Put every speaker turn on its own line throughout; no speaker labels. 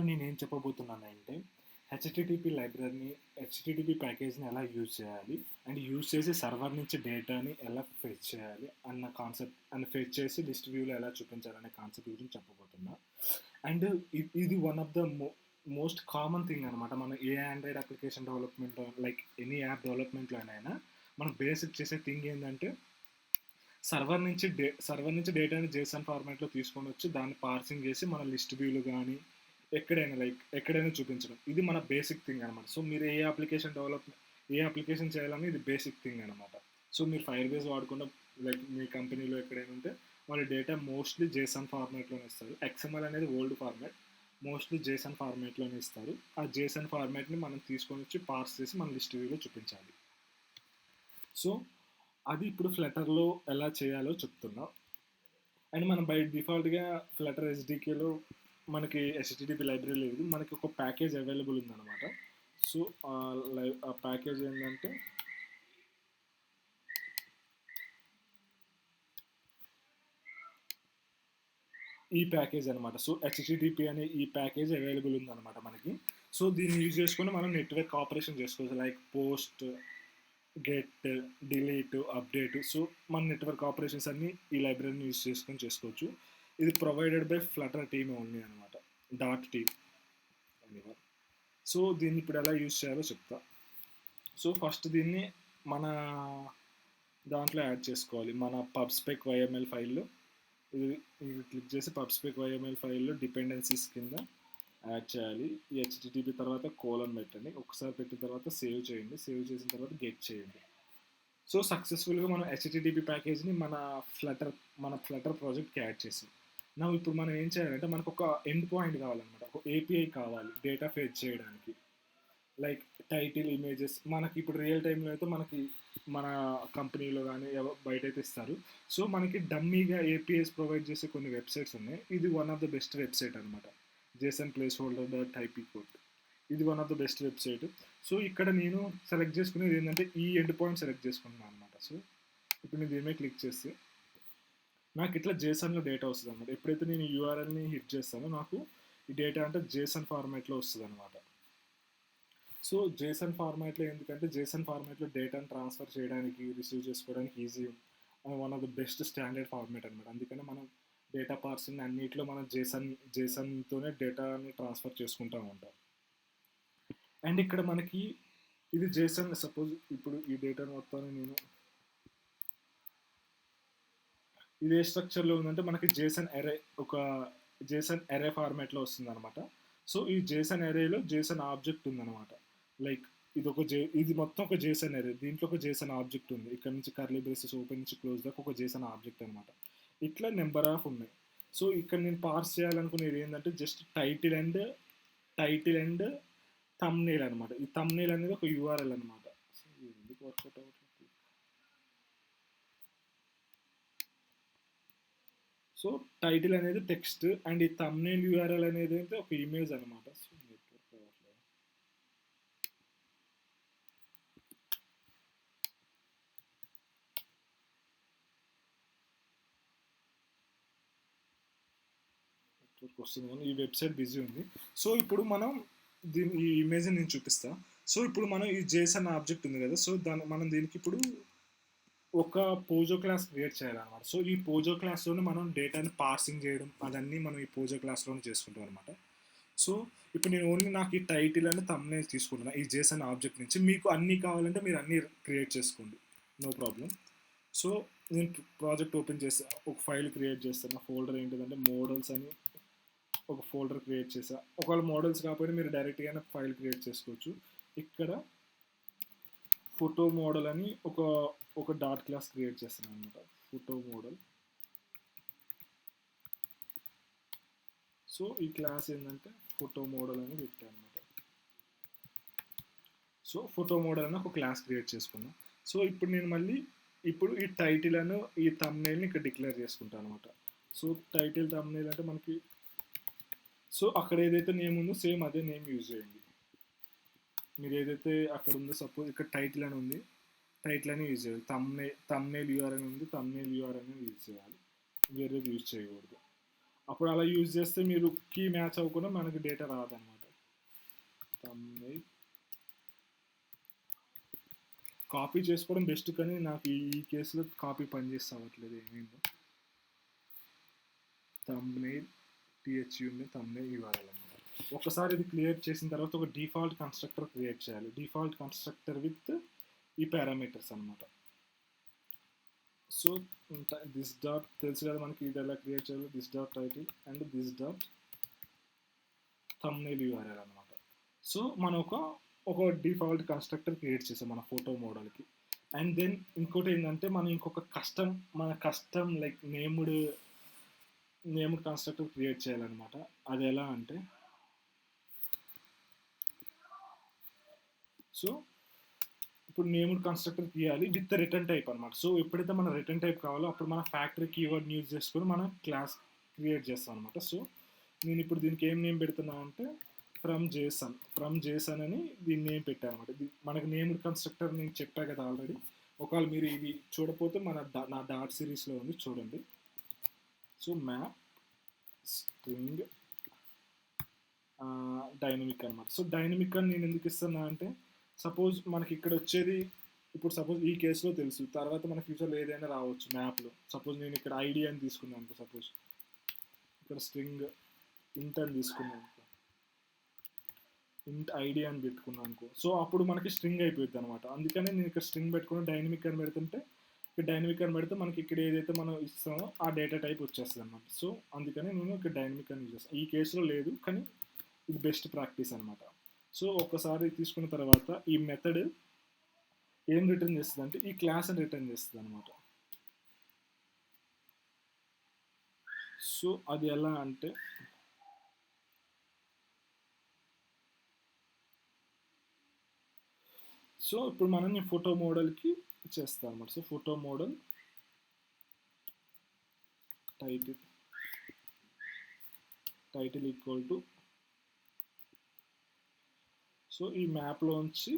నేనేం చెప్పబోతున్నానంటే హెచ్‌టిటిపి లైబ్రరీని, హెచ్‌టిటిపి ప్యాకేజ్‌ని ఎలా యూజ్ చేయాలి? అండ్ యూజ్ చేసి సర్వర్ నుంచి డేటాని ఎలా ఫెచ్ చేయాలి? అన్న కాన్సెప్ట్ అండ్ ఫెచ్ చేసి లిస్ట్ వ్యూలో ఎలా చూపించాలనే కాన్సెప్ట్ గురించి చెప్పబోతున్నా. అండ్ ఇది one of the most common thing అనమాట. మనం ఏ ఆండ్రాయిడ్ అప్లికేషన్ డెవలప్‌మెంట్‌లో లైక్ ఎనీ యాప్ డెవలప్‌మెంట్‌లోనైనా మనం బేసిక్ చేసే థింగ్ ఏందంటే సర్వర్ నుంచి డేటాని జేసన్ ఫార్మాట్‌లో తీసుకొనొచ్చి దాన్ని పార్సింగ్ చేసి మన లిస్ట్ వ్యూలో గానీ ఎక్కడైనా చూపించడం. ఇది మన బేసిక్ థింగ్ అనమాట. సో, మీరు ఏ అప్లికేషన్ చేయాలన్నా ఇది బేసిక్ థింగ్ అనమాట. సో, మీరు ఫైర్ బేస్ వాడకుండా లైక్ మీ కంపెనీలో ఎక్కడైనా ఉంటే వాళ్ళ డేటా మోస్ట్‌లీ జేసన్ ఫార్మాట్‌లోనే ఇస్తారు. ఎక్స్ఎంఎల్ అనేది ఓల్డ్ ఫార్మాట్. మోస్ట్‌లీ జేసన్ ఫార్మాట్‌లోనే ఇస్తారు. ఆ జేసన్ ఫార్మాట్‌ని మనం తీసుకొనొచ్చి పార్స్ చేసి మన లిస్ట్ వ్యూలో చూపించాలి. సో, అది ఇప్పుడు ఫ్లటర్‌లో ఎలా చేయాలో చెప్తున్నా. అండ్ మనం బై డిఫాల్ట్‌గా ఫ్లటర్ ఎస్‌డికేలో మనకి హెచ్‌టిటిపి లైబ్రరీ లేదు. మనకి ఒక ప్యాకేజ్ అవైలబుల్ ఉందనమాట. సో, ఆ ప్యాకేజ్ ఏంటంటే ఈ ప్యాకేజ్ అనమాట. సో, హెచ్‌టిటిపి అనే ఈ ప్యాకేజ్ అవైలబుల్ ఉందనమాట మనకి. సో, దీన్ని యూజ్ చేసుకొని మనం నెట్వర్క్ ఆపరేషన్ చేసుకోవచ్చు. Like post, get, delete, update. So, మన నెట్వర్క్ ఆపరేషన్స్ అన్నీ ఈ లైబ్రరీని యూజ్ చేసుకొని చేసుకోవచ్చు. ఇది provided by Flutter team only అనమాట. డాట్ టీమ్ ఎనీవన్. సో, దీన్ని ఇప్పుడు ఎలా యూజ్ చేయాలో చెప్తా. సో, ఫస్ట్ దీన్ని మన దాంట్లో యాడ్ చేసుకోవాలి. మన పబ్‌స్పెక్ వైఎంఎల్ ఫైల్‌లో ఇది ఇది క్లిక్ చేసి పబ్‌స్పెక్ వైఎంఎల్ ఫైల్‌లో డిపెండెన్సీస్ కింద యాడ్ చేయాలి. ఈ హెచ్‌టిటిపి తర్వాత కోలన్ పెట్టండి. ఒకసారి పెట్టిన తర్వాత సేవ్ చేయండి. సేవ్ చేసిన తర్వాత గెట్ చేయండి. సో, సక్సెస్‌ఫుల్‌గా మనం హెచ్‌టిటిపి ప్యాకేజ్‌ని మన ఫ్లటర్ ప్రాజెక్ట్‌కి యాడ్ చేసాం. ఇప్పుడు మనం ఏం చేయాలంటే మనకొక ఎండ్ పాయింట్ కావాలనమాట. ఒక ఏపీఐ కావాలి డేటా ఫెచ్ చేయడానికి. లైక్ టైటిల్, ఇమేజెస్ మనకి ఇప్పుడు రియల్ టైంలో అయితే మనకి మన కంపెనీలో కానీ బయటైతే ఇస్తారు. సో, మనకి డమ్మీగా ఏపీఐస్ ప్రొవైడ్ చేసే కొన్ని వెబ్సైట్స్ ఉన్నాయి. ఇది one of the best website అనమాట. Jason place holder dot IP code. ఇది one of the best website. So, ఇక్కడ నేను సెలెక్ట్ చేసుకునేది ఏంటంటే ఈ ఎండ్ పాయింట్ సెలెక్ట్ చేసుకున్నాను అనమాట. సో, ఇప్పుడు నేను దీని మీద క్లిక్ చేస్తే నాకు ఇట్లా జేసన్లో డేటా వస్తుంది అనమాట. ఎప్పుడైతే నేను యూఆర్ఎల్ని హిట్ చేస్తానో నాకు ఈ డేటా అంటే జేసన్ ఫార్మాట్లో వస్తుంది అనమాట. సో, జేసన్ ఫార్మాట్‌లో ఎందుకంటే జేసన్ ఫార్మాట్‌లో డేటాను ట్రాన్స్‌ఫర్ చేయడానికి, రిసీవ్ చేసుకోవడానికి easy one of the best standard format అనమాట. అందుకనే మనం డేటా పార్సింగ్ అన్నిట్లో మనం జేసన్‌తోనే డేటాని ట్రాన్స్‌ఫర్ చేసుకుంటా ఉంటాం. అండ్ ఇక్కడ మనకి ఇది జేసన్ సపోజ్ ఇప్పుడు ఈ డేటాను మొత్తాన్ని నేను ఇది ఏ స్ట్రక్చర్‌లో ఉందంటే మనకి జేసన్ అరే ఫార్మాట్‌లో వస్తుందనమాట. సో, ఈ జేసన్ అరేలో జేసన్ ఆబ్జెక్ట్ ఉందనమాట. లైక్ ఇది మొత్తం ఒక జేసన్ అరే. దీంట్లో ఒక జేసన్ ఆబ్జెక్ట్ ఉంది. ఇక్కడ నుంచి కర్లీ బ్రేసెస్ ఓపెన్ నుంచి క్లోజ్ దాకా ఒక జేసన్ ఆబ్జెక్ట్ అనమాట. ఇట్లా నెంబర్ ఆఫ్ ఉన్నాయి. సో, ఇక్కడ నేను పార్స్ చేయాలనుకునేది ఏంటంటే జస్ట్ టైటిల్ అండ్ థంబ్‌నెయిల్ అనమాట. ఈ థంబ్‌నెయిల్ అనేది ఒక యూఆర్ఎల్ అనమాట. సో, ఇది ఎందుకు వర్కౌట్ అవ్వట్లేదు? సో, టైటిల్ అనేది టెక్స్ట్ అండ్ ఈ థంబ్‌నెయిల్ యూఆర్ఎల్ అనేది అయితే ఒక ఇమేజ్ అనమాట. సో, నెట్వర్క్ అవ్వట్లేదు. నెట్వర్క్ వస్తుంది కానీ ఈ వెబ్సైట్ బిజీ ఉంది. సో, ఇప్పుడు మనం ఈ ఇమేజ్‌ని నేను చూపిస్తా. సో, ఇప్పుడు మనం ఈ జేసన్ ఆబ్జెక్ట్ ఉంది కదా! సో, మనం దీనికి ఇప్పుడు ఒక పోజో క్లాస్ క్రియేట్ చేయాలన్నమాట. సో, ఈ పోజో క్లాస్‌లోనే మనం డేటాని పార్సింగ్ చేయడం అదన్నీ మనం ఈ పోజో క్లాస్‌లోనే చేసుకుంటాం అనమాట. సో, ఇప్పుడు నేను ఓన్లీ నాకు ఈ టైటిల్ అండ్ థంబ్‌నెయిల్ తీసుకుంటున్నా ఈ జేసన్ ఆబ్జెక్ట్ నుంచి. మీకు అన్నీ కావాలంటే మీరు అన్నీ క్రియేట్ చేసుకోండి. No problem. సో, నేను ప్రాజెక్ట్ ఓపెన్ చేస్తా. ఒక ఫైల్ క్రియేట్ చేస్తాను. నా ఫోల్డర్ ఏంటిదంటే మోడల్స్ అని ఒక ఫోల్డర్ క్రియేట్ చేసా. ఒకవేళ మోడల్స్ కాకపోయినా మీరు డైరెక్ట్‌గానే ఫైల్ క్రియేట్ చేసుకోవచ్చు. ఇక్కడ ఫోటో మోడల్ అని ఒక డాట్ క్లాస్ క్రియేట్ చేస్తున్నాను అనమాట. Photo model. సో, ఈ క్లాస్ ఏంటంటే ఫోటో మోడల్ అని పెట్టాను అనమాట. సో, ఫోటో మోడల్ అని ఒక క్లాస్ క్రియేట్ చేసుకున్నా. సో, ఇప్పుడు నేను మళ్ళీ ఈ టైటిల్ అను ఈ థంబ్‌నెయిల్‌ని ఇక్కడ డిక్లేర్ చేసుకుంటాను అనమాట. సో, టైటిల్ థంబ్‌నెయిల్ అంటే మనకి సో, అక్కడ ఏదైతే నేమ్ ఉందో సేమ్ అదే నేమ్ యూజ్ చేయండి. మీరు ఏదైతే అక్కడ ఉందో సపోజ్ ఇక్కడ టైటిల్ అని ఉంది. టైటిల్ అని యూజ్ చేయాలి. థంబ్‌నెయిల్ యూఆర్ఎల్ ఉంది. థంబ్‌నెయిల్ యూఆర్ఎల్ అని యూజ్ చేయాలి. వేరేది యూజ్ చేయకూడదు. అప్పుడు అలా యూజ్ చేస్తే మీరు కీ మ్యాచ్ అవ్వకుండా మనకి డేటా రాదనమాట. తమ్నెయిల్ కాపీ చేసుకోవడం బెస్ట్, కానీ నాకు ఈ కేసులో కాపీ పనిచేస్తే అవ్వట్లేదు ఏమేంటో. తమ్నెయిల్ టీహెచ్యూని తమ్నెయిల్ యూఆర్ఎల్ అనమాట. ఒకసారి ఇది క్రియేట్ చేసిన తర్వాత ఒక డిఫాల్ట్ కన్స్ట్రక్టర్ క్రియేట్ చేయాలి. డిఫాల్ట్ కన్స్ట్రక్టర్ విత్ ఈ పారామీటర్స్ అనమాట. సో దిస్ డాట్ తెలుసు కదా మనకి ఇది ఎలా క్రియేట్ చేయాలి. This dot title and this dot thumbnail URL అనమాట. సో మనం ఒక డిఫాల్ట్ కన్స్ట్రక్టర్ క్రియేట్ చేసాం మన ఫోటో మోడల్కి. అండ్ దెన్ ఇంకోటి ఏంటంటే మనం ఇంకొక custom like named constructor create చేయాలన్నమాట. అది ఎలా అంటే, సో ఇప్పుడు నేమ్డ్ కన్స్ట్రక్టర్ తీయాలి విత్ రిటర్న్ టైప్ అనమాట. సో ఎప్పుడైతే మన రిటర్న్ టైప్ కావాలో అప్పుడు మన ఫ్యాక్టరీ కీవర్డ్ యూజ్ చేసుకొని మనం క్లాస్ క్రియేట్ చేస్తాం అనమాట. సో నేను ఇప్పుడు దీనికి ఏం నేమ్ పెడుతున్నా అంటే ఫ్రమ్ జేసన్ అని దీన్ని నేమ్ పెట్టాను అనమాట. మనకి నేమ్డ్ కన్స్ట్రక్టర్ నేను చెప్పా కదా ఆల్రెడీ. ఒకవేళ మీరు ఇవి చూడకపోతే నా డాట్ సిరీస్లో ఉంది, చూడండి. సో మ్యాప్ స్ట్రింగ్ డైనమిక్ అనమాట. సో డైనమిక్ అని నేను ఎందుకు ఇస్తున్నా అంటే, సపోజ్ మనకి ఇక్కడ వచ్చేది, ఇప్పుడు సపోజ్ ఈ కేసులో తెలుసు, తర్వాత మన ఫ్యూచర్లో ఏదైనా రావచ్చు మ్యాప్లో. సపోజ్ నేను ఇక్కడ ఐడి అని తీసుకున్నాను అనుకో, సపోజ్ ఇక్కడ స్ట్రింగ్ ఇంట్ అని తీసుకున్నాను అనుకో, ఇంట్ ఐడి అని పెట్టుకున్నాను అనుకో. సో అప్పుడు మనకి స్ట్రింగ్ అయిపోద్ది అనమాట. అందుకనే నేను ఇక్కడ స్ట్రింగ్ పెట్టుకుని డైనమిక్ అని పెడుతుంటే, ఇక్కడ డైనమిక్ అని పెడితే మనకి ఇక్కడ ఏదైతే మనం ఇస్తామో ఆ డేటా టైప్ వచ్చేస్తుంది అనమాట. సో అందుకని నేను ఇక్కడ డైనమిక్ అని యూజ్ చేస్తాను. ఈ కేసులో లేదు, కానీ ఇది బెస్ట్ ప్రాక్టీస్ అనమాట. సో ఒక్కసారి తీసుకున్న తర్వాత ఈ మెథడ్ ఏం రిటర్న్ చేస్తుంది అంటే ఈ క్లాస్ అని రిటర్న్ చేస్తుంది అనమాట. సో అది ఎలా అంటే, సో ఇప్పుడు మనం ఈ ఫోటో మోడల్కి చేస్తాం అనమాట. So photo model title equal to, so ఈ మ్యాప్లోంచి,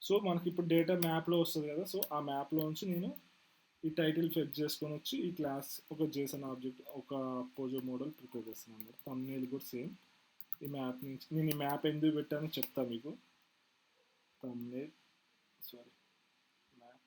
సో మనకి ఇప్పుడు డేటా మ్యాప్లో వస్తుంది కదా. సో ఆ మ్యాప్లోంచి నేను ఈ టైటిల్ ఫెచ్ చేసుకొని వచ్చి ఈ క్లాస్ ఒక జేసన్ ఆబ్జెక్ట్ ఒక పోజో మోడల్ ప్రిపేర్ చేస్తున్నాను అనమాట. థంబ్నెయిల్ కూడా సేమ్ ఈ మ్యాప్ నుంచి. నేను ఈ మ్యాప్ ఎందుకు పెట్టానో చెప్తా మీకు. థంబ్నెయిల్ మ్యాప్,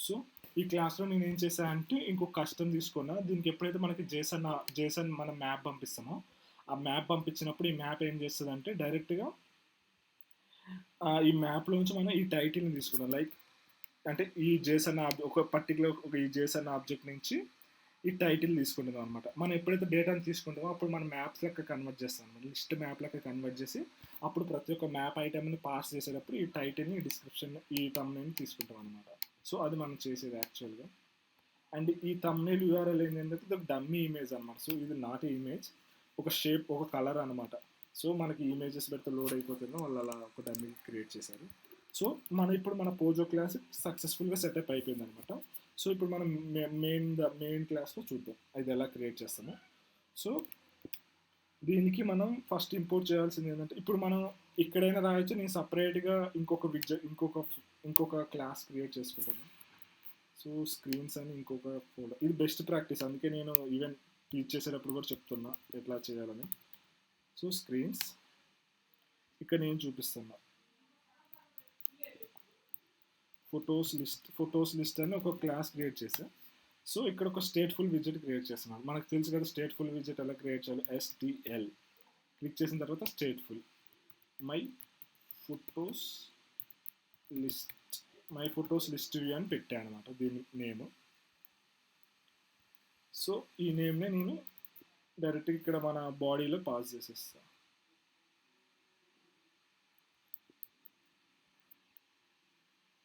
సో ఈ క్లాస్లో నేను ఏం చేశాను అంటే ఇంకొక కస్టమ్ తీసుకున్నా. దీనికి ఎప్పుడైతే మనకి జేసన్ మనం మ్యాప్ పంపిస్తామో, ఆ మ్యాప్ పంపించినప్పుడు ఈ మ్యాప్ ఏం చేస్తుంది అంటే డైరెక్ట్గా ఈ మ్యాప్లోంచి మనం ఈ టైటిల్ని తీసుకున్నాం. లైక్ అంటే ఈ జేసన్ ఒక పర్టికులర్ ఈ జేసన్ ఆబ్జెక్ట్ నుంచి ఈ టైటిల్ తీసుకుంటున్నాం అనమాట. మనం ఎప్పుడైతే డేటాను తీసుకుంటామో అప్పుడు మనం మ్యాప్స్ లెక్క కన్వర్ట్ చేస్తాం అనమాట. లిస్ట్ మ్యాప్ లెక్క కన్వర్ట్ చేసి అప్పుడు ప్రతి ఒక్క మ్యాప్ ఐటమ్ని పాస్ చేసేటప్పుడు ఈ టైటిల్ని, డిస్క్రిప్షన్, ఈ థంబ్నెయిల్ని తీసుకుంటాం అనమాట. సో అది మనం చేసేది యాక్చువల్గా. అండ్ ఈ థంబ్నెయిల్ యూఆర్ఎల్ ఏంటంటే ఇది డమ్మీ ఇమేజ్ అనమాట. సో ఇది నాట్ ఇమేజ్, ఒక షేప్, ఒక కలర్ అనమాట. సో మనకి ఇమేజెస్ పెడితే లోడ్ అయిపోతుందో వాళ్ళు అలా ఒక డమ్మీ క్రియేట్ చేశారు. సో ఇప్పుడు మన పోజో క్లాస్ సక్సెస్ఫుల్గా సెటప్ అయిపోయింది అనమాట. సో ఇప్పుడు మనం మెయిన్ క్లాస్లో చూద్దాం ఇది ఎలా క్రియేట్ చేస్తామో. సో దీనికి మనం ఫస్ట్ ఇంపోర్ట్ చేయాల్సింది ఏంటంటే, ఇప్పుడు మనం ఎక్కడైనా రాయొచ్చు. నేను సపరేట్గా ఇంకొక క్లాస్ క్రియేట్ చేసుకుంటాను. సో స్క్రీన్స్ అని ఇంకొక ఫోల్డర్, ఇది బెస్ట్ ప్రాక్టీస్, అందుకే నేను ఈవెన్ టీచ్ చేసేటప్పుడు కూడా చెప్తున్నా ఎట్లా చేయాలని. సో స్క్రీన్స్, ఇక్కడ నేను చూపిస్తున్నా ఫొటోస్ లిస్ట్ అని ఒక క్లాస్ క్రియేట్ చేసా. సో ఇక్కడ ఒక స్టేట్ఫుల్ విజెట్ క్రియేట్ చేస్తున్నాను. మనకు తెలుసు కదా స్టేట్ఫుల్ విజెట్ ఎలా క్రియేట్ చేయాలి. STL క్లిక్ చేసిన తర్వాత stateful my photos list view అని పెట్టాను అనమాట దీని నేమ్. సో ఈ నేమ్ని నేను డైరెక్ట్గా ఇక్కడ మన బాడీలో పాస్ చేసేస్తాను.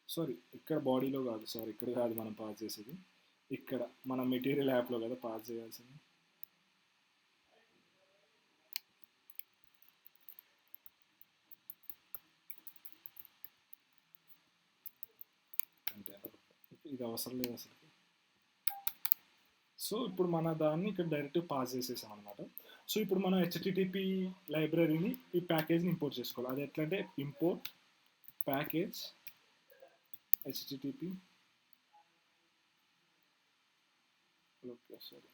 సారీ ఇక్కడ బాడీలో కాదు, ఇక్కడ కాదు మనం పాస్ చేసేది, ఇక్కడ మన మెటీరియల్ యాప్లో కదా పాస్ చేయాల్సింది. అంటే ఇది అవసరం లేదు అసలు. సో ఇప్పుడు మన దాన్ని ఇక్కడ డైరెక్ట్ పాస్ చేసేసాం అనమాట. సో ఇప్పుడు మనం హెచ్టిటిపి లైబ్రరీని ఈ ప్యాకేజ్ని ఇంపోర్ట్ చేసుకోవాలి. అది ఎట్లా అంటే import package HTTP okay sorry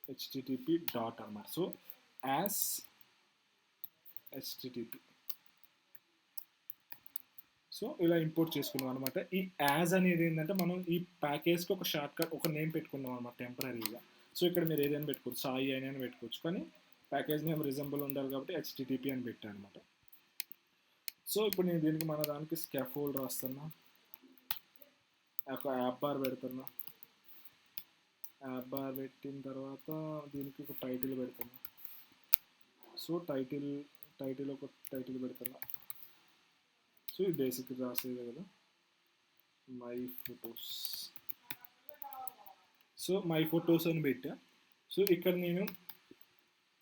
HTTP dot అనమాట. సో యాజ్ హెచ్టిటిపి సో ఇలా ఇంపోర్ట్ చేసుకున్నాం అనమాట. ఈ యాజ్ అనేది ఏంటంటే మనం ఈ ప్యాకేజ్కి ఒక షార్ట్ కట్ ఒక నేమ్ పెట్టుకున్నాం అనమాట టెంపరీగా. సో ఇక్కడ మీరు ఏదైనా పెట్టుకోవచ్చు, సాయి అని పెట్టుకోవచ్చు, కానీ ప్యాకేజ్ నేమ్ రిజంబుల్ ఉండాలి కాబట్టి హెచ్టిటిపి అని పెట్టాను అనమాట. సో ఇప్పుడు నేను దీనికి మన దానికి స్కాఫోల్డ్ రాస్తున్నా, ఒక యాప్ బార్ పెడుతున్నా. యాప్ బార్ పెట్టిన తర్వాత దీనికి ఒక టైటిల్ పెడుతున్నా. సో టైటిల్ ఒక టైటిల్ పెడుతున్నా. సో ఇది బేసిక్ రాసేది కదా, my photos. So my photos అని పెట్టా. సో ఇక్కడ నేను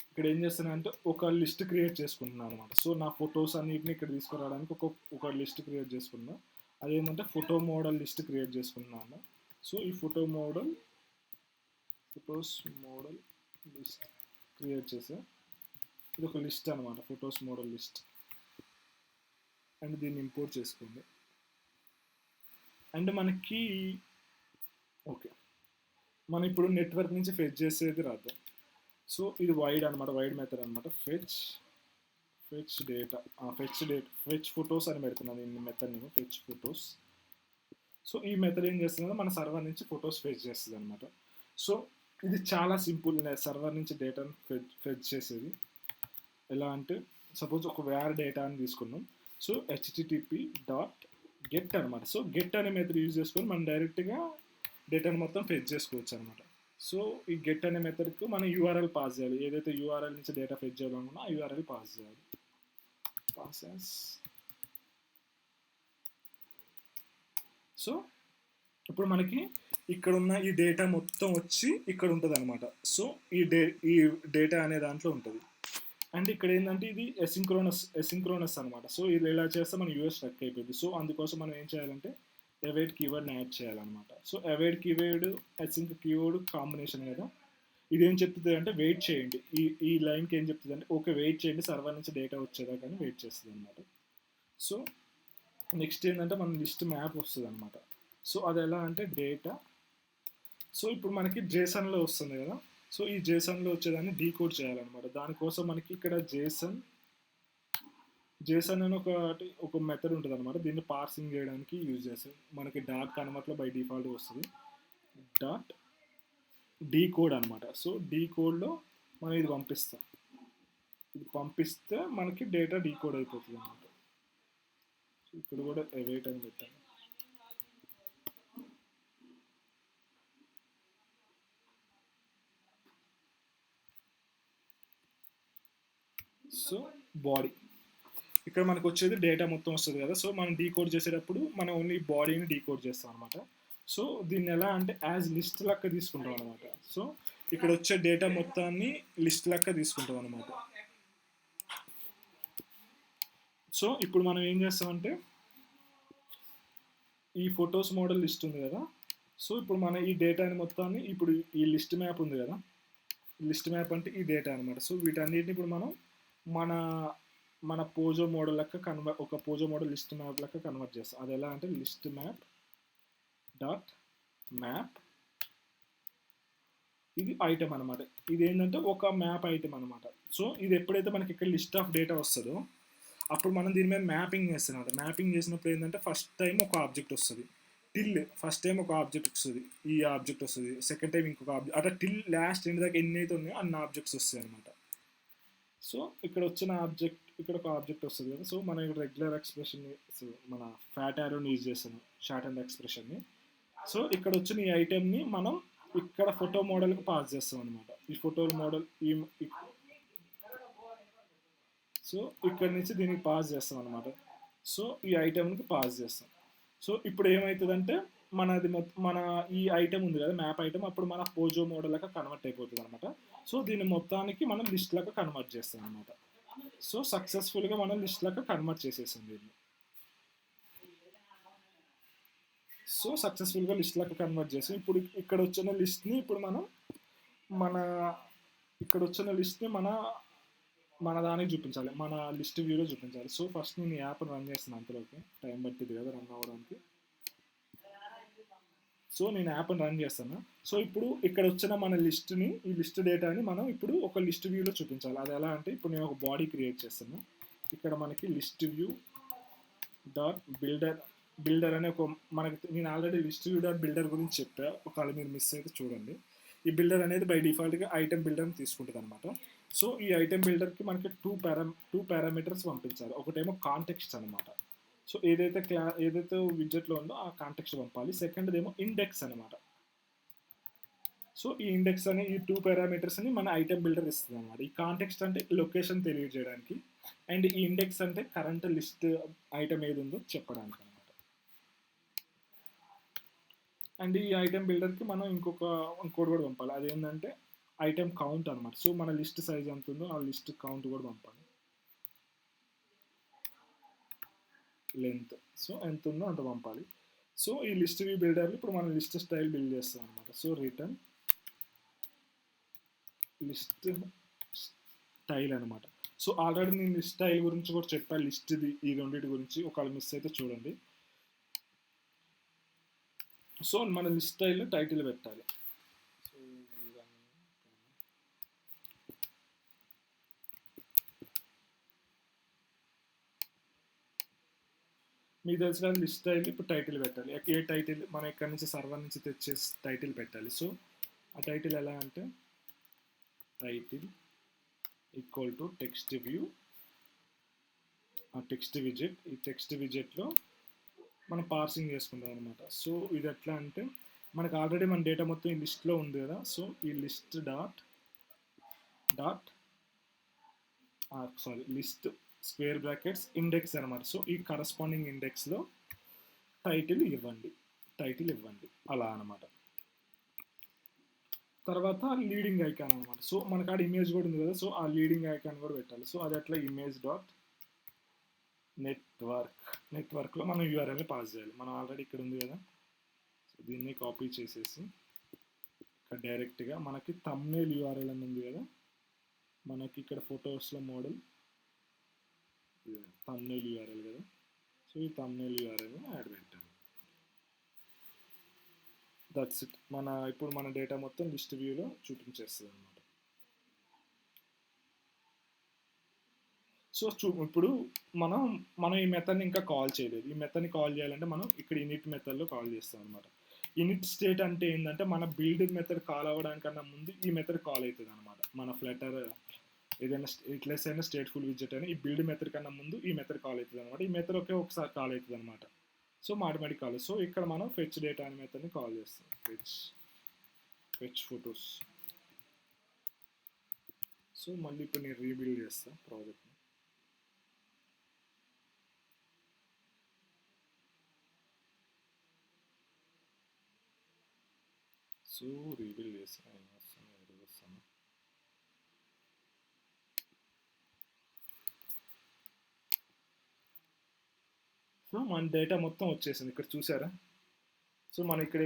ఇక్కడ ఏం చేస్తానంటే ఒక లిస్ట్ క్రియేట్ చేసుకుంటున్నాను అనమాట. సో నా ఫొటోస్ అన్నిటిని ఇక్కడ తీసుకురావడానికి ఒక లిస్ట్ క్రియేట్ చేసుకున్నా. అదేంటంటే ఫోటో మోడల్ లిస్ట్ క్రియేట్ చేసుకున్నాను. సో ఈ ఫొటోస్ మోడల్ లిస్ట్ క్రియేట్ చేసా. ఇది ఒక లిస్ట్ అనమాట, ఫొటోస్ మోడల్ లిస్ట్. అండ్ దీన్ని ఇంపోర్ట్ చేసుకోండి. అండ్ మనకి ఓకే, మనం ఇప్పుడు నెట్వర్క్ నుంచి ఫెచ్ చేసేది రాద్దాం. సో ఇది వైడ్ అనమాట, వైడ్ మెథడ్ అనమాట. ఫెచ్ డేటా ఫెచ్ ఫొటోస్ అని పెడుతున్నాను ఈ మెథడ్ నేను, ఫెచ్ ఫొటోస్. సో ఈ మెథడ్ ఏం చేస్తుందంటే మన సర్వర్ నుంచి ఫొటోస్ ఫెచ్ చేస్తుంది అనమాట. సో ఇది చాలా సింపుల్, సర్వర్ నుంచి డేటాను ఫెచ్ చేసేది. ఎలా అంటే సపోజ్ ఒక వేర్ డేటా అని తీసుకున్నాం. సో హెచ్టిటిపి డాట్ గెట్ అనమాట. సో గెట్ అనే మెథడ్ యూజ్ చేసుకొని మనం డైరెక్ట్గా డేటాను మొత్తం ఫెచ్ చేసుకోవచ్చు అనమాట. సో ఈ గెట్ అనే మెథడ్కి మనం యూఆర్ఎల్ పాస్ చేయాలి. ఏదైతే యూఆర్ఎల్ నుంచి డేటా ఫెచ్ చేయాలనుకున్నా ఆ యూఆర్ఎల్ పాస్ చేయాలి. సో ఇప్పుడు మనకి ఇక్కడ ఉన్న ఈ డేటా మొత్తం వచ్చి ఇక్కడ ఉంటుంది అనమాట. సో ఈ డేటా అనే దాంట్లో ఉంటుంది. అండ్ ఇక్కడ ఏంటంటే ఇది ఎసింక్రోనస్ అనమాట. సో ఇది ఇలా చేస్తే మన యూఎస్ స్ట్రక్ అయిపోయింది. సో అందుకోసం మనం ఏం చేయాలంటే అవైట్ కీవర్డ్ని యాడ్ చేయాలన్నమాట. So await keyword async keyword combination కదా. ఇదేం చెప్తుంది అంటే వెయిట్ చేయండి. ఈ లైన్కి ఏం చెప్తుంది అంటే ఓకే వెయిట్ చేయండి, సర్వర్ నుంచి డేటా వచ్చేదా కానీ వెయిట్ చేస్తుంది అనమాట. సో నెక్స్ట్ ఏంటంటే మన లిస్ట్ మ్యాప్ వస్తుంది అనమాట. సో అది ఎలా అంటే డేటా. సో ఇప్పుడు మనకి జేసన్లో వస్తుంది కదా. సో ఈ జేసన్లో వచ్చేదాన్ని డీకోడ్ చేయాలన్నమాట. దానికోసం మనకి ఇక్కడ జేసన్ అని ఒక మెథడ్ ఉంటుంది అనమాట. దీన్ని పార్సింగ్ చేయడానికి యూజ్ చేస్తాం. మనకి డాట్ కన్వర్ట్లో బై డిఫాల్ట్ వస్తుంది డాట్ డీకోడ్ అనమాట. సో డీకోడ్లో మనం ఇది పంపిస్తాం. ఇది పంపిస్తే మనకి డేటా డీకోడ్ అయిపోతుంది అనమాట. సో ఇక్కడ కూడా అవైట్ అని పెట్టాను. సో బాడీ ఇక్కడ మనకు వచ్చేది డేటా మొత్తం వస్తుంది కదా. సో మనం డీకోడ్ చేసేటప్పుడు మనం ఓన్లీ బాడీని డీకోడ్ చేస్తాం అనమాట. సో దీన్ని ఎలా అంటే యాజ్ లిస్ట్ లెక్క తీసుకుంటాం అనమాట. సో ఇక్కడ వచ్చే డేటా మొత్తాన్ని లిస్ట్ లెక్క తీసుకుంటాం అనమాట. సో ఇప్పుడు మనం ఏం చేస్తామంటే ఈ ఫొటోస్ మోడల్ లిస్ట్ ఉంది కదా. సో ఇప్పుడు మన ఈ డేటాని మొత్తాన్ని ఇప్పుడు ఈ లిస్ట్ మ్యాప్ ఉంది కదా, లిస్ట్ మ్యాప్ అంటే ఈ డేటా అనమాట. సో వీటన్నిటిని ఇప్పుడు మనం మన పోజో మోడల్ లెక్క ఒక పోజో మోడల్ లిస్ట్ మ్యాప్ లెక్క కన్వర్ట్ చేస్తాం. అది ఎలా అంటే లిస్ట్ మ్యాప్ డాట్ మ్యాప్. ఇది ఐటమ్ అనమాట. ఇది ఏంటంటే ఒక మ్యాప్ ఐటమ్ అనమాట. సో ఇది ఎప్పుడైతే మనకి ఇక్కడ లిస్ట్ ఆఫ్ డేటా వస్తుందో అప్పుడు మనం దీని మీద మ్యాపింగ్ చేస్తున్నాం. మ్యాపింగ్ చేసినప్పుడు ఏంటంటే ఫస్ట్ టైం ఒక ఆబ్జెక్ట్ వస్తుంది, ఫస్ట్ టైం ఒక ఆబ్జెక్ట్ వస్తుంది, ఈ ఆబ్జెక్ట్ వస్తుంది, సెకండ్ టైం ఇంకొక ఆబ్జెక్ట్, అట్లా లాస్ట్ ఎండ్ దాకా ఎన్ని అయితే ఉన్నాయో అన్ని ఆబ్జెక్ట్స్ వస్తాయి అనమాట. సో ఇక్కడ వచ్చిన ఆబ్జెక్ట్ ఇక్కడ ఒక ఆబ్జెక్ట్ వస్తుంది కదా. సో మనం ఇక్కడ రెగ్యులర్ ఎక్స్ప్రెషన్ని మన ఫ్యాట్ యారోని యూజ్ చేస్తాం, షార్ట్ అండ్ ఎక్స్ప్రెషన్ని. సో ఇక్కడ వచ్చిన ఈ ఐటెంని మనం ఇక్కడ ఫోటో మోడల్కి పాస్ చేస్తాం అనమాట. ఈ ఫోటో మోడల్ సో ఇక్కడ నుంచి దీనికి పాస్ చేస్తాం అనమాట. సో ఈ ఐటెంకి పాస్ చేస్తాం. సో ఇప్పుడు ఏమవుతుందంటే మన ఈ ఐటెం ఉంది కదా మ్యాప్ ఐటెం, అప్పుడు మన పోజో మోడల్ లెక్క కన్వర్ట్ అయిపోతుంది అనమాట. సో దీని మొత్తానికి మనం లిస్ట్ లెక్క కన్వర్ట్ చేస్తాం అనమాట. సో సక్సెస్ఫుల్గా మనం లిస్ట్ లెక్క కన్వర్ట్ చేసేసాం దీన్ని. సో సక్సెస్ఫుల్గా లిస్ట్ లాగా కన్వర్ట్ చేసి ఇప్పుడు ఇక్కడ వచ్చిన లిస్ట్ని ఇప్పుడు మనం మన ఇక్కడ వచ్చిన లిస్ట్ని మన దానికి చూపించాలి, మన లిస్ట్ వ్యూలో చూపించాలి. సో ఫస్ట్ నేను యాప్ రన్ చేస్తున్నాను, అంతలోకి టైం పట్టింది కదా రన్ అవ్వడానికి. సో నేను యాప్ని రన్ చేస్తాను. సో ఇప్పుడు ఇక్కడ వచ్చిన మన లిస్ట్ని, ఈ లిస్ట్ డేటాని మనం ఇప్పుడు ఒక లిస్ట్ వ్యూలో చూపించాలి. అది ఎలా అంటే ఇప్పుడు నేను ఒక బాడీ క్రియేట్ చేస్తాను. ఇక్కడ మనకి లిస్ట్ వ్యూ డాట్ బిల్డర్ అనే ఒక మనకి, నేను already list view dot builder గురించి చెప్పా, ఒకవేళ మీరు మిస్ అయితే చూడండి. ఈ బిల్డర్ అనేది బై డిఫాల్ట్గా ఐటెం బిల్డర్ని తీసుకుంటుంది అనమాట. సో ఈ ఐటెం బిల్డర్కి మనకి టూ పారామీటర్స్ పంపించాలి. ఒకటేమో కాంటెక్స్ట్ అనమాట. సో ఏదైతే విడ్జెట్లో ఉందో ఆ కాంటెక్స్ట్ పంపాలి. సెకండ్ ఏమో ఇండెక్స్ అనమాట. సో ఈ ఇండెక్స్ అనే ఈ 2 పారామీటర్స్ని మన ఐటెం బిల్డర్ ఇస్తుంది అనమాట. ఈ కాంటెక్స్ట్ అంటే లొకేషన్ తెలియజేయడానికి, అండ్ ఈ ఇండెక్స్ అంటే కరెంట్ లిస్ట్ ఐటెం ఏది ఉందో చెప్పడానికి అనమాట. అండ్ ఈ ఐటెం బిల్డర్కి మనం ఇంకోటి కూడా పంపాలి. అదేంటంటే ఐటెం కౌంట్ అనమాట. సో మన లిస్ట్ సైజ్ ఎంత ఉందో ఆ లిస్ట్ కౌంట్ కూడా పంపాలి, లెంత్. సో ఎంత ఉందో అంత పంపాలి. సో ఈ లిస్ట్ వ్యూ బిల్డర్లో ఇప్పుడు మనం లిస్ట్ స్టైల్ బిల్డ్ చేస్తాం అనమాట. సో రిటర్న్ లిస్ట్ స్టైల్ అనమాట. సో ఆల్రెడీ నేను లిస్ట్ స్టైల్ గురించి కూడా చెప్పాను, లిస్ట్ది ఈ రెండింటి గురించి. ఒకవేళ మిస్ అయితే చూడండి. సో మన లిస్ట్ స్టైల్లో టైటిల్ పెట్టాలి. సో మీకు తెలుసు కదా లిస్ట్ స్టైల్. ఇప్పుడు టైటిల్ పెట్టాలి. ఏ టైటిల్ మనం ఎక్కడి నుంచి సర్వర్ నుంచి తెచ్చే టైటిల్ పెట్టాలి. సో ఆ టైటిల్ ఎలా అంటే title equal to text view, ఆ టెక్స్ట్ విజెట్. ఈ టెక్స్ట్ విజెట్లో మనం పార్సింగ్ చేసుకుంటాం అనమాట. సో ఇది ఎట్లా అంటే మనకు ఆల్రెడీ మన డేటా మొత్తం ఈ లిస్ట్లో ఉంది కదా. సో ఈ list list square brackets index అనమాట. సో ఈ కరస్పాండింగ్ ఇండెక్స్లో టైటిల్ ఇవ్వండి అలా అనమాట. తర్వాత లీడింగ్ ఐకాన్ అనమాట. సో మనకు ఆడ ఇమేజ్ కూడా ఉంది కదా. సో ఆ లీడింగ్ ఐకాన్ కూడా పెట్టాలి. సో అది అట్లా ఇమేజ్ డాట్ నెట్వర్క్లో మనం యూఆర్ఎల్ని పాస్ చేయాలి. మనం ఆల్రెడీ ఇక్కడ ఉంది కదా. సో దీన్ని కాపీ చేసేసి ఇక్కడ డైరెక్ట్గా మనకి థంబ్నెయిల్ యూఆర్ఎల్ అని ఉంది కదా. మనకి ఇక్కడ ఫొటోస్లో మోడల్ థంబ్నెయిల్ యూఆర్ఎల్ కదా. సో ఈ థంబ్నెయిల్ యూఆర్ఎల్ని యాడ్ పెట్టాలి. That's it. ఇప్పుడు మన డేటా మొత్తం లిస్ట్ వ్యూలో చూపించేస్తుంది అనమాట. సో ఇప్పుడు మనం ఈ మెథడ్ని ఇంకా కాల్ చేయలేదు. ఈ మెథడ్ని కాల్ చేయాలంటే మనం ఇక్కడ ఇనిట్ మెథడ్లో కాల్ చేస్తాం అనమాట. ఇనిట్ స్టేట్ అంటే ఏంటంటే మన బిల్డ్ మెథడ్ కాల్ అవ్వడానికన్నా ముందు ఈ మెథడ్ కాల్ అవుతుంది అనమాట. మన ఫ్లటర్ ఏదైనా ఇట్లెస్ అయినా స్టేట్ఫుల్ విడ్జెట్ అయినా ఈ బిల్డ్ మెథడ్ కన్నా ముందు ఈ మెథడ్ కాల్ అవుతుంది అనమాట. ఈ మెథడ్ ఒకసారి కాల్ అవుతుంది అనమాట. సో మాటిమాటికి కాల్. సో ఇక్కడ మనం ఫెచ్ డేటా అనే మెథడ్ని కాల్ చేస్తాం. Fetch photos. సో మళ్ళీ ఇప్పుడు నేను రీబిల్డ్ చేస్తాను ప్రాజెక్ట్ని. సో రీబిల్డ్ చేస్తాను. సో మన డేటా మొత్తం వచ్చేసింది ఇక్కడ చూసారా. సో మనం ఇక్కడ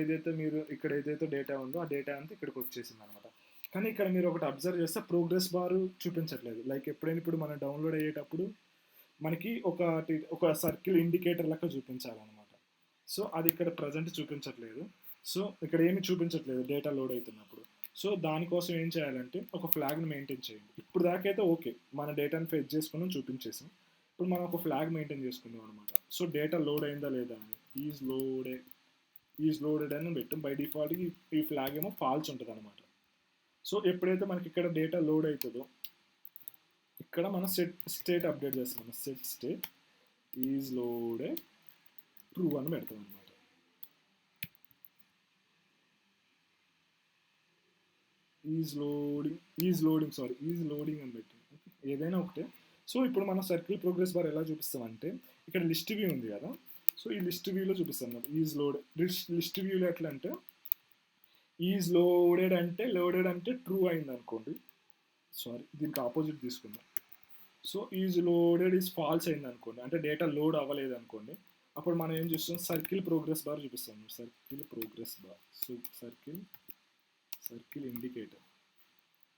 ఏదైతే డేటా ఉందో ఆ డేటా అంతా ఇక్కడికి వచ్చేసింది అనమాట. కానీ ఇక్కడ మీరు ఒకటి అబ్జర్వ్ చేస్తే ప్రోగ్రెస్ బార్ చూపించట్లేదు. లైక్ ఎప్పుడైనా ఇప్పుడు మనం డౌన్లోడ్ అయ్యేటప్పుడు మనకి ఒక సర్కిల్ ఇండికేటర్ లెక్క చూపించాలన్నమాట. సో అది ఇక్కడ ప్రజెంట్ చూపించట్లేదు. సో ఇక్కడ ఏమి చూపించట్లేదు డేటా లోడ్ అవుతున్నప్పుడు. సో దానికోసం ఏం చేయాలంటే ఒక ఫ్లాగ్ని మెయింటైన్ చేయండి. ఇప్పుడు దాకైతే ఓకే, మన డేటాని ఫెచ్ చేసుకుని చూపించేసాం. ఇప్పుడు మనం ఒక ఫ్లాగ్ మెయింటైన్ చేసుకుందాం అనమాట. సో డేటా లోడ్ అయిందా లేదా అని ఈజ్ లోడెడ్ అని పెట్టాం. బై డిఫాల్ట్కి ఈ ఫ్లాగ్ ఏమో ఫాల్స్ ఉంటుంది అనమాట. సో ఎప్పుడైతే మనకి ఇక్కడ డేటా లోడ్ అవుతుందో ఇక్కడ మనం స్టేట్ అప్డేట్ చేస్తాం. Set state is loaded true అని పెడతాం అనమాట. ఈజ్ లోడింగ్ అని పెట్టాం. ఏదైనా ఒకటే. సో ఇప్పుడు మనం సర్కిల్ ప్రోగ్రెస్ బార్ ఎలా చూపిస్తామంటే ఇక్కడ లిస్ట్ వ్యూ ఉంది కదా. సో ఈ లిస్ట్ వ్యూలో చూపిస్తాం అన్నమాట. లిస్ట్ వ్యూలో ఎట్లా అంటే ఈజ్ లోడెడ్ అంటే ట్రూ అయింది అనుకోండి. దీనికి ఆపోజిట్ తీసుకుందాం. So is loaded is false అయింది అనుకోండి, అంటే డేటా లోడ్ అవ్వలేదు అనుకోండి. అప్పుడు మనం ఏం చూస్తాం, సర్కిల్ ప్రోగ్రెస్ బార్ చూపిస్తాం. Circle progress bar. So circle indicator.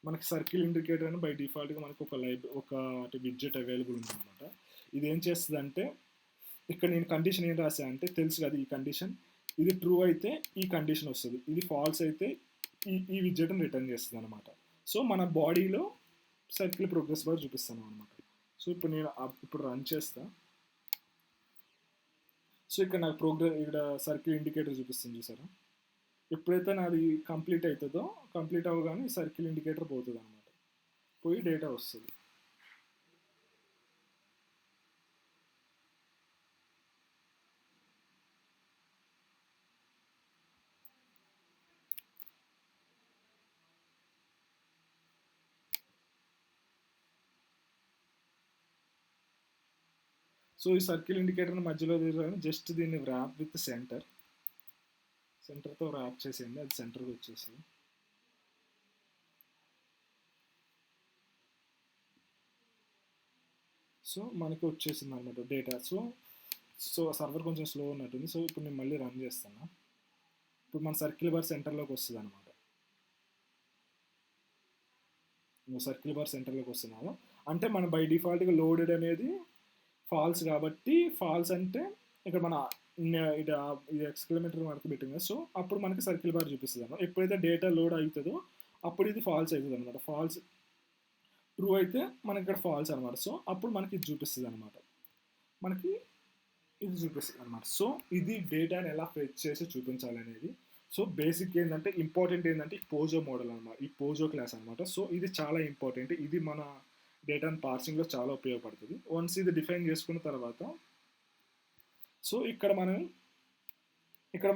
మనకి సర్కిల్ ఇండికేటర్ అని బై డిఫాల్ట్గా మనకు ఒక విడ్జెట్ అవైలబుల్ ఉందన్నమాట. ఇది ఏం చేస్తుందంటే, ఇక్కడ నేను కండిషన్ ఏం రాసా అంటే, తెలుసు కదా ఈ కండిషన్, ఇది ట్రూ అయితే ఈ కండిషన్ వస్తుంది, ఇది ఫాల్స్ అయితే ఈ విడ్జెట్ని రిటర్న్ చేస్తుంది అనమాట. సో మన బాడీలో సర్కిల్ ప్రోగ్రెస్ బార్ చూపిస్తాను అనమాట. సో ఇప్పుడు నేను ఇప్పుడు రన్ చేస్తా. సో ఇక్కడ నాకు ఇక్కడ సర్కిల్ ఇండికేటర్ చూపిస్తుంది చూసారా. ఎప్పుడైతే నాది కంప్లీట్ అవుతుందో, కంప్లీట్ అవ్వగానే సర్కిల్ ఇండికేటర్ పోతుంది అనమాట, పోయి డేటా వస్తుంది. సో ఈ సర్కిల్ ఇండికేటర్ మధ్యలో జస్ట్ దీన్ని ర్యాప్ విత్ సెంటర్తో ర్యాప్ చేసేయండి, అది సెంటర్కి వచ్చేస్తుంది. సో మనకి వచ్చేసింది అనమాట డేటా. సో సర్వర్ కొంచెం స్లో ఉన్నట్టుంది. సో ఇప్పుడు నేను మళ్ళీ రన్ చేస్తాను. ఇప్పుడు మన సర్కిల్ బార్ సెంటర్లోకి వస్తుంది అనమాట. సర్కిల్ బార్ సెంటర్లోకి వస్తున్నాము అంటే మన బై డిఫాల్ట్గా లోడెడ్ అనేది ఫాల్స్ కాబట్టి, ఫాల్స్ అంటే ఇక్కడ మన ఇది ఎక్స్క్లమేటరీ మార్క్ పెట్టింది కదా, సో అప్పుడు మనకి సర్కిల్ బార్ చూపిస్తుంది అనమాట. ఎప్పుడైతే డేటా లోడ్ అవుతుందో అప్పుడు ఇది ఫాల్స్ అవుతుంది అనమాట. ఫాల్స్ ట్రూ అయితే మనకి ఇక్కడ ఫాల్స్ అనమాట. సో అప్పుడు మనకి ఇది చూపిస్తుంది అనమాట, మనకి ఇది చూపిస్తుంది అనమాట. సో ఇది డేటాని ఎలా ఫెచ్ చేసి చూపించాలి అనేది. సో బేసిక్ ఏంటంటే, ఇంపార్టెంట్ ఏంటంటే ఈ పోజో మోడల్ అనమాట, ఈ పోజో క్లాస్ అనమాట. సో ఇది చాలా ఇంపార్టెంట్, ఇది మన డేటాను పార్సింగ్లో చాలా ఉపయోగపడుతుంది. వన్స్ ఇది డిఫైన్ చేసుకున్న తర్వాత, సో ఇక్కడ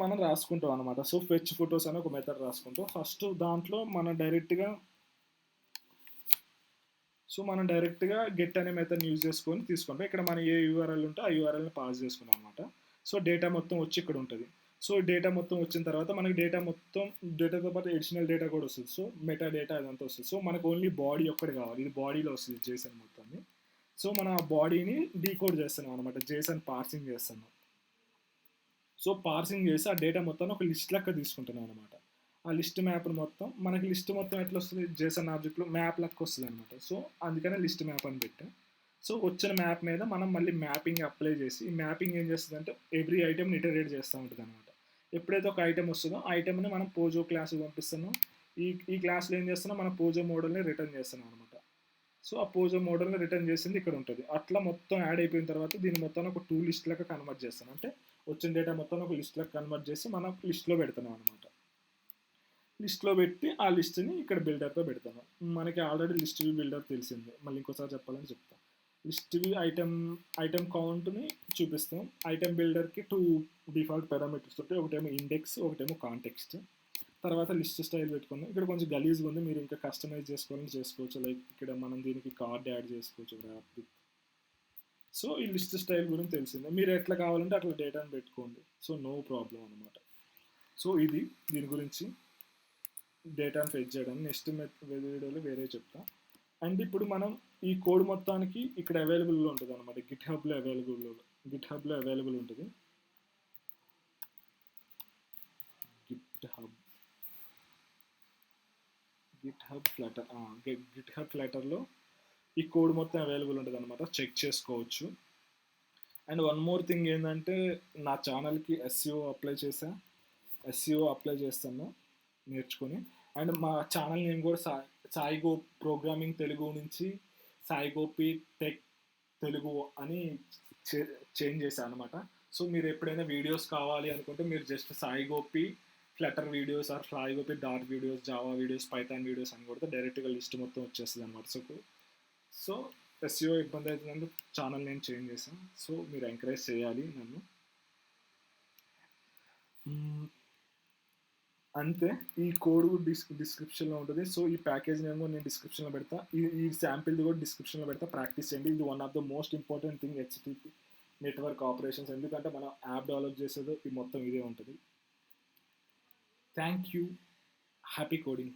మనం రాసుకుంటాం అనమాట. సో ఫెచ్ ఫొటోస్ అని ఒక మెథడ్ రాసుకుంటాం. ఫస్ట్ దాంట్లో మనం డైరెక్ట్గా గెట్ అనే మెథడ్ యూజ్ చేసుకొని తీసుకుంటాం. ఇక్కడ మనం ఏ యూఆర్ఎల్ ఉంటే ఆ యూఆర్ఎల్ని పాస్ చేసుకున్నాం అనమాట. సో డేటా మొత్తం వచ్చి ఇక్కడ ఉంటుంది. సో డేటా మొత్తం వచ్చిన తర్వాత మనకి డేటాతో పాటు ఎడిషనల్ డేటా కూడా వస్తుంది. సో మెటా డేటా అదంతా వస్తుంది. సో మనకు ఓన్లీ బాడీ ఒక్కటి కావాలి, ఇది బాడీలో వస్తుంది జేసన్ మొత్తాన్ని. సో మనం ఆ బాడీని డీకోడ్ చేస్తున్నాం అనమాట, జేసన్ పార్సింగ్ చేస్తున్నాం. సో పార్సింగ్ చేసి ఆ డేటా మొత్తాన్ని ఒక లిస్ట్ లెక్క తీసుకుంటున్నాం అనమాట. ఆ లిస్ట్ మ్యాప్ మొత్తం మనకి లిస్ట్ మొత్తం ఎట్లా వస్తుంది, జేసన్ ఆబ్జెక్ట్లో మ్యాప్ లెక్క వస్తుంది అనమాట. సో అందుకనే లిస్ట్ మ్యాప్ అని పెట్టాం. సో వచ్చిన మ్యాప్ మీద మనం మళ్ళీ మ్యాపింగ్ అప్లై చేసి, ఈ మ్యాపింగ్ ఏం చేస్తుంది అంటే ఎవ్రీ ఐటెంని ఇటరేట్ చేస్తూ ఉంటుంది అనమాట. ఎప్పుడైతే ఒక ఐటెం వస్తుందో ఆ ఐటెంని మనం పోజో క్లాస్కి పంపిస్తున్నాం. ఈ క్లాస్లో ఏం చేస్తున్నాం, మనం పోజో మోడల్ని రిటర్న్ చేస్తున్నాం అనమాట. సో ఆ పోజో మోడల్ని రిటర్న్ చేసింది ఇక్కడ ఉంటుంది. అట్లా మొత్తం యాడ్ అయిపోయిన తర్వాత దీన్ని మొత్తం ఒక టూ లిస్ట్ లెక్క కన్వర్ట్ చేస్తాం. అంటే వచ్చిన డేటా మొత్తం ఒక లిస్ట్ లెక్క కన్వర్ట్ చేసి మనం లిస్ట్లో పెడుతున్నాం అనమాట. లిస్ట్లో పెట్టి ఆ లిస్ట్ని ఇక్కడ బిల్డర్తో పెడతాను. మనకి ఆల్రెడీ లిస్ట్ వ్యూ బిల్డర్ తెలిసింది, మళ్ళీ ఇంకోసారి చెప్పాలని చెప్తాను. లిస్ట్ వ్యూ ఐటెం కౌంట్ని చూపిస్తాం. ఐటెం బిల్డర్కి 2 డిఫాల్ట్ పారామీటర్స్ ఉంటాయి, ఒకటేమో ఇండెక్స్, ఒకటేమో కాంటెక్స్ట్. తర్వాత లిస్ట్ స్టైల్ పెట్టుకుందాం. ఇక్కడ కొంచెం గలీజ్గా ఉంది, మీరు ఇంకా కస్టమైజ్ చేసుకోవచ్చు. లైక్ ఇక్కడ మనం దీనికి కార్డ్ యాడ్ చేసుకోవచ్చు ర్యాప్ విత్. సో ఈ లిస్ట్ స్టైల్ గురించి తెలిసిందే, మీరు ఎట్లా కావాలంటే అట్లా డేటాని పెట్టుకోండి. సో నో ప్రాబ్లం అనమాట. సో ఇది దీని గురించి డేటాను ఫెచ్ చేయడం. నెక్స్ట్ వీడియోలో వేరే చెప్తా. అండ్ ఇప్పుడు మనం ఈ కోడ్ మొత్తానికి ఇక్కడ అవైలబుల్లో ఉంటుంది అనమాట, గిట్ హబ్లో అవైలబుల్ ఉంటుంది. గిట్ హబ్ ఫ్లటర్లో ఈ కోడ్ మొత్తం అవైలబుల్ ఉంటుంది అనమాట, చెక్ చేసుకోవచ్చు. అండ్ వన్ మోర్ థింగ్ ఏంటంటే, నా ఛానల్కి ఎస్ఈఓ అప్లై చేస్తాను నేర్చుకొని. అండ్ మా ఛానల్ నేమ్ కూడా సాయిగో ప్రోగ్రామింగ్ తెలుగు నుంచి సాయిగోపి టెక్ తెలుగు అని చేంజ్ చేశాను అనమాట. సో మీరు ఎప్పుడైనా వీడియోస్ కావాలి అనుకుంటే మీరు just Saigopi Flutter videos or Saigopi dot videos, Java videos, Python videos అని కొడితే డైరెక్ట్గా లిస్ట్ మొత్తం వచ్చేస్తుంది అనమాట. సో ఎస్ఈఓ ఇబ్బంది అవుతుందంటే ఛానల్ నేను చేంజ్ చేశాను. సో మీరు ఎంకరేజ్ చేయాలి నన్ను. అంతే, ఈ కోడ్ డిస్క్రిప్షన్లో ఉంటుంది. సో ఈ ప్యాకేజ్ నేమ్ కూడా నేను డిస్క్రిప్షన్లో పెడతా, ఈ శాంపిల్ది కూడా డిస్క్రిప్షన్లో పెడతా, ప్రాక్టీస్ చేయండి. ఇది one of the most important thing HTTP network operations. ఎందుకంటే మనం యాప్ డెవలప్ చేసేది ఈ మొత్తం ఇదే ఉంటుంది. Thank you. Happy coding.